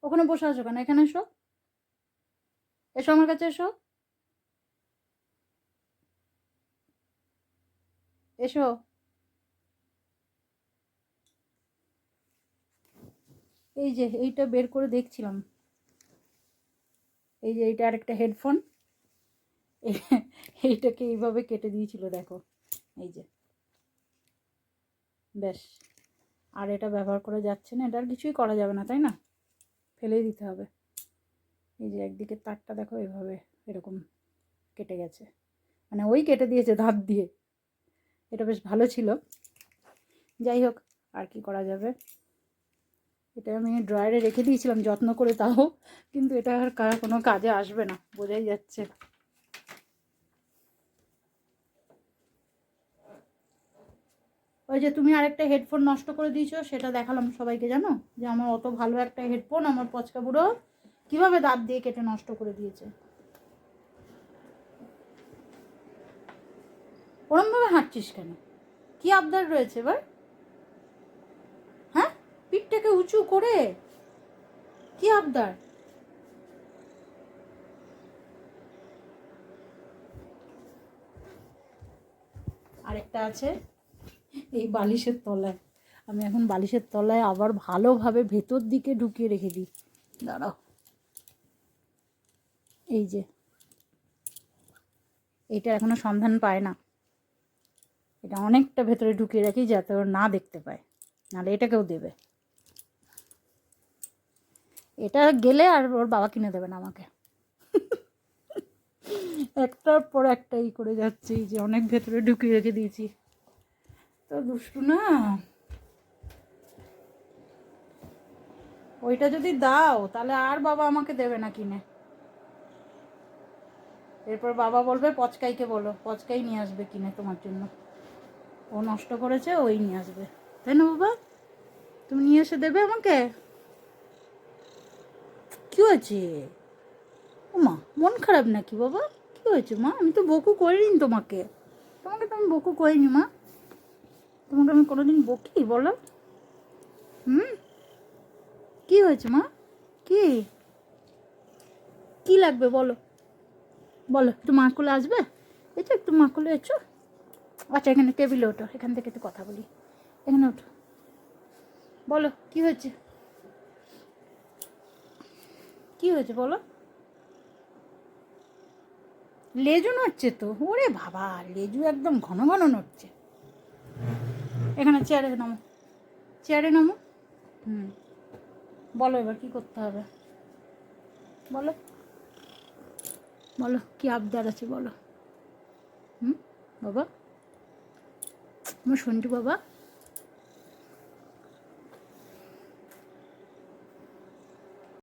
ওখানে বসে আছো কেন? এখানে এসো, এসো আমার কাছে, এসো, এসো। এই যে এইটা বের করে দেখছিলাম, এই যে এইটা আরেকটা হেডফোন, এইটাকে এইভাবে কেটে দিয়েছিল দেখো, এই যে, ব্যাস। আর এটা ব্যবহার করে যাচ্ছে না, এটা আর কিছুই করা যাবে না, তাই না? ফেলেই দিতে হবে। এই যে একদিকে তারটা দেখো এভাবে এরকম কেটে গেছে, মানে ওই কেটে দিয়েছে দাঁত দিয়ে। এটা বেশ ভালো ছিল, যাই হোক, আর কি করা যাবে। এটা আমি ড্রয়ারে রেখে দিয়েছিলাম যত্ন করে, তাও কিন্তু এটা আর কোনো কাজে আসবে না, বোঝাই যাচ্ছে। ওই যে তুমি আরেকটা হেডফোন নষ্ট করে দিয়েছো, সেটা দেখালাম সবাইকে, জানো যে আমার অত ভালো একটা হেডফোন আমার পচকা বুড়ো কীভাবে দাঁত দিয়ে কেটে নষ্ট করে দিয়েছে। ওরমভাবে হাঁটছিস কেন? কি আবদার রয়েছে এবার? হ্যাঁ, পিঠটাকে উঁচু করে কি আবদার? আরেকটা আছে এই বালিশের তলায়, আমি এখন বালিশের তলায় আবার ভালোভাবে ভেতর দিকে ঢুকিয়ে রেখে দিই, দাঁড়াও। এই যে এটা এখনো সন্ধান পায় না, এটা অনেকটা ভেতরে ঢুকিয়ে রাখি যাতে ওর না দেখতে পায়, নাহলে এটাকেও দেবে। এটা গেলে আর ওর বাবা কিনে দেবে না আমাকে। একটার পর একটা ই করে যাচ্ছে, এই যে অনেক ভেতরে ঢুকিয়ে রেখে দিয়েছি, তো দুষ্টু না। ওইটা যদি দাও তাহলে আর বাবা আমাকে দেবে না কিনে। এরপর বাবা বলবে পচকাইকে বলো, পচকাই নিয়ে আসবে কিনে তোমার জন্য, ও নষ্ট করেছে ওই নিয়ে আসবে, তাই না বাবা? তুমি নিয়ে এসে দেবে আমাকে। কি হয়েছে? ও মা, মন খারাপ নাকি বাবা? কি হয়েছে মা? আমি তো বকু করিনি তোমাকে, তোমাকে তো আমি বকু করিনি মা, তোমাকে আমি কোনোদিন বকি বলো? হুম, কি হয়েছে মা? কি কি লাগবে বলো, বলো। একটু মা কোলে আসবে? এই তো একটু মা কোলে এসো। আচ্ছা, এখানে টেবিলে ওঠো, এখান থেকে একটু কথা বলি, এখানে ওঠো, বলো কি হয়েছে, কি হয়েছে বলো। লেজু নড়ছে তো, ওরে বাবা, লেজু একদম ঘন ঘন নড়ছে। এখানে চেয়ারে নামো, চেয়ারে নামো। হুম, বলো এবার কি করতে হবে, বলো, বলো কি আবদার আছে বলো। হুম বাবা, আমার সঞ্জু বাবা,